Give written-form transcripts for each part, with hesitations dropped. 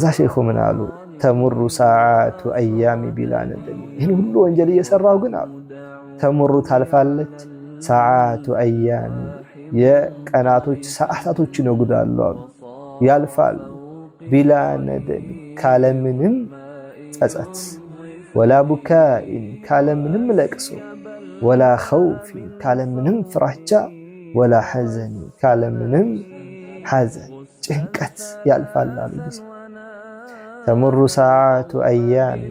እዛ ሼኹ ምን አሉ? ተሙሩ ሰዓቱ አያሚ ቢላ ነደም። ይህን ሁሉ ወንጀል እየሰራው ግን አሉ ተሙሩ ታልፋለች፣ ሰዓቱ አያሚ የቀናቶች ሰዓታቶች ይነጉዳሉ አሉ ያልፋሉ፣ ቢላ ነደም ካለምንም ጸጸት፣ ወላ ቡካኢን ካለምንም ለቅሶ፣ ወላ ኸውፊን ካለምንም ፍራቻ፣ ወላ ሐዘን ካለምንም ሐዘን ጭንቀት ያልፋል አሉ ጊዜ ተሙሩ ሰዓቱ አያሚ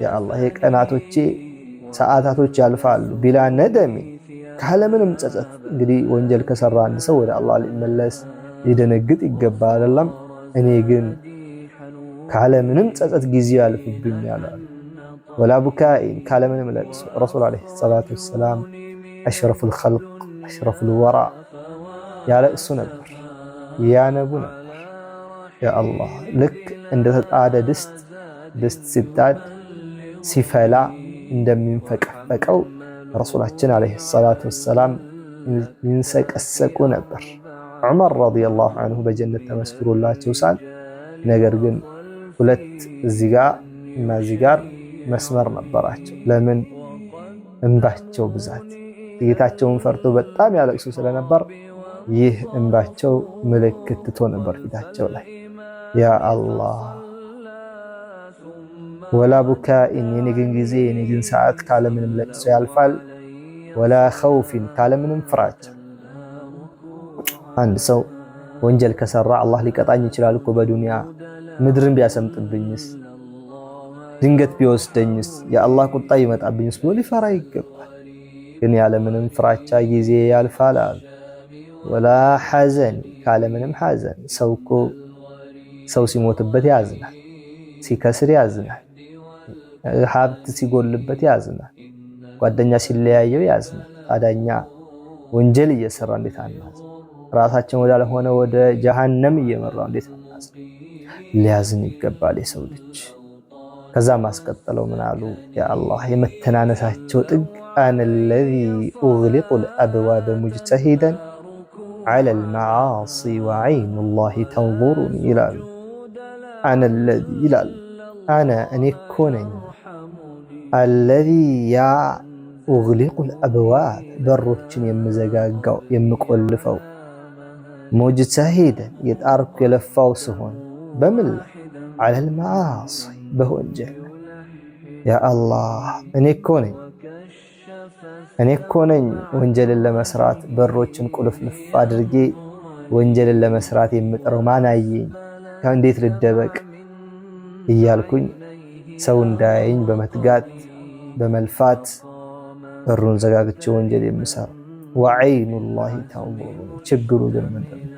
የአላህ የቀናቶቼ ሰዓታቶች ያልፋሉ ቢላ ነደሚ ካለምንም ጸጸት። እንግዲህ ወንጀል ከሰራ አንድ ሰው ወደ አላህ ሊመለስ ሊደነግጥ ይገባል አይደለም። እኔ ግን ካለምንም ጸጸት ጊዜ ያልፍብኛል አሉ። ወላ ቡካኢን ካለምንም ለቅሶ። ረሱል ዓለይሂ ሰላቱ ወሰላም አሽረፉል ኸልቅ አሽረፉል ወራ ያለቅሱ ነበር፣ ያነቡ ነበር። ያአላህ ልክ እንደተጣደ ድስት ሲጣድ ሲፈላ እንደሚንፈቀፈቀው ረሱላችን ዓለይሂ ሰላቱ ወሰላም ይንሰቀሰቁ ነበር። ዑመር ረዲየላሁ ዐንሁ በጀነት ተመስክሮላቸው ሳል ነገር ግን ሁለት እዚህ ጋር እና እዚህ ጋር መስመር ነበራቸው። ለምን? እንባቸው ብዛት ጌታቸውን ፈርቶ በጣም ያለቅሱ ስለነበር ይህ እንባቸው ምልክት ትቶ ነበር ፊታቸው ላይ። ያ አላህ ወላ ቡካኢን የኔግን ጊዜ የኔግን ሰዓት ካለምንም ለቅሶ ያልፋል። ወላ ኸውፊን ካለምንም ፍራቻ። አንድ ሰው ወንጀል ከሰራ አላህ ሊቀጣኝ ይችላል እኮ በዱንያ ምድርን ቢያሰምጥብኝስ፣ ድንገት ቢወስደኝስ፣ የአላህ ቁጣ ይመጣብኝስ ብሎ ሊፈራ ይገባል። ግን ያለምንም ፍራቻ ጊዜ ያልፋል አሉ። ወላ ሐዘን ካለምንም ሐዘን። ሰው እኮ ሰው ሲሞትበት ያዝናል፣ ሲከስር ያዝናል፣ ሀብት ሲጎልበት ያዝናል፣ ጓደኛ ሲለያየው ያዝናል። ታዲያ ወንጀል እየሰራ እንዴት አናዝን? ራሳችን ወዳልሆነ ወደ ጀሃነም እየመራው እንዴት አናዝን? ሊያዝን ይገባል የሰው ልጅ። ከዛ ማስቀጠለው ምን አሉ? ያ አላህ የመተናነሳቸው ጥግ አነ الذي اغلق الابواب مجتهدا على المعاصي وعين الله تنظرني ይላሉ። አነ الذي ይላሉ አነ እኔ እኮ ነኝ الذي ያ اغلق الابواب በሮችን የምዘጋጋው የምቆልፈው ሙጅተሂደን የጣርኩ የለፋው ሲሆን በምን ላይ على المعاصي በወንጀል። ያ አላህ እኔ እኮ ነኝ ወንጀልን ለመስራት በሮችን ቁልፍልፍ አድርጌ ወንጀልን ለመስራት የምጥረው። ማን አየኝ? ከእንዴት ልደበቅ እያልኩኝ ሰው እንዳያየኝ በመትጋት በመልፋት በሩን ዘጋግቼ ወንጀል የምሰራ። ወዐይኑላሂ ተንዙሩ ችግሩ ግን ምንድነው?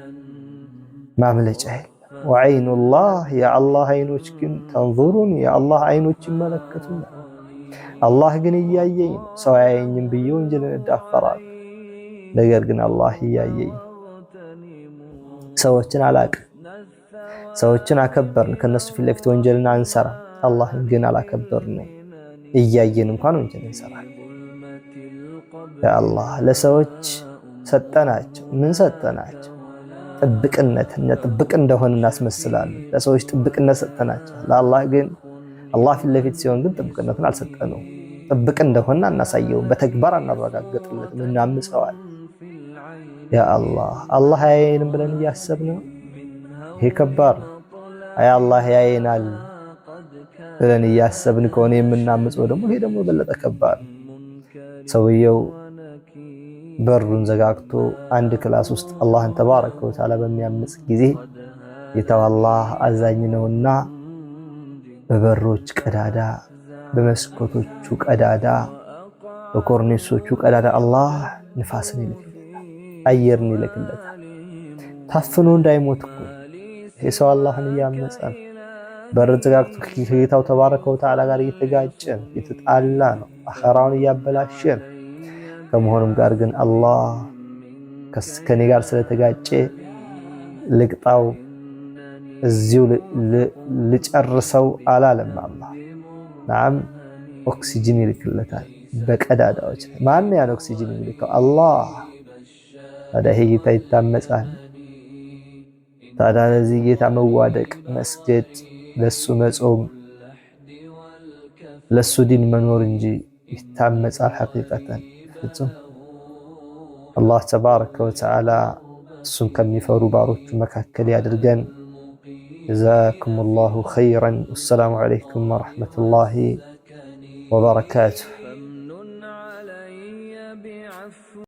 ማምለጫ የለም። ወዐይኑላህ የአላህ አይኖች ግን ተንዙሩን የአላህ አይኖች ይመለከቱኛል። አላህ ግን እያየኝ ነው። ሰው አያየኝም ብዬ ወንጀልን እዳፈራለሁ። ነገር ግን አላህ እያየኝ ነው። ሰዎችን አላቅም፣ ሰዎችን አከበርን፣ ከነሱ ፊት ለፊት ወንጀልን አንሰራም። አላህን ግን አላከበርነው። እያየን እንኳን ወንጀል እንሰራለን። ያ አላህ ለሰዎች ሰጠናቸው። ምን ሰጠናቸው? ጥብቅነት። እኛ ጥብቅ እንደሆነ እናስመስላለን። ለሰዎች ጥብቅነት ሰጠናቸው። ለአላህ ግን አላህ ፊት ለፊት ሲሆን ግን ጥብቅነትን አልሰጠነውም። ጥብቅ እንደሆነ አናሳየውም። በተግባር አናረጋግጥለትም፣ እናምፀዋል። ያ አላህ አላህ ያየንም ብለን እያሰብነው ይሄ ከባድ ነው። አይ አላህ ያየናል ብለን እያሰብን ከሆነ የምናምፀው ደግሞ ይሄ ደግሞ በለጠ ከባድ ነው። ሰውየው በሩን ዘጋግቶ አንድ ክላስ ውስጥ አላህን ተባረከ ወተዓላ በሚያምጽ ጊዜ ጌታው አላህ አዛኝ ነውና በበሮች ቀዳዳ፣ በመስኮቶቹ ቀዳዳ፣ በኮርኒሶቹ ቀዳዳ አላህ ንፋስን ይልክለታል፣ አየርን ይልክለታል። ታፍኖ እንዳይሞት እኮ ይሄ ሰው አላህን እያመጸ ነው። በር ዘጋግቶ ከጌታው ተባረከ ወተዓላ ጋር እየተጋጨ ነው፣ እየተጣላ ነው፣ አኸራውን እያበላሸ ነው። ከመሆኑም ጋር ግን አላህ ከኔ ጋር ስለተጋጨ ልቅጣው እዚሁ ልጨርሰው አላለም። አላህ ናም ኦክሲጅን ይልክለታል በቀዳዳዎች። ማን ያን ኦክሲጅን ይልከው? አላህ። ታዲያ ይሄ ጌታ ይታመጻል? ታዲያ ለዚህ ጌታ መዋደቅ፣ መስገድ፣ ለሱ መጾም ለሱ ዲን መኖር እንጂ ይታመጻል ሐቂቀተን ፍጹም። አላህ ተባረከ ወተዓላ እሱን ከሚፈሩ ባሮቹ መካከል ያድርገን። ጀዛኩሙላሁ ኸይረን። ወሰላሙ ዐለይኩም ወረሕመቱላሂ ወበረካቱሁ።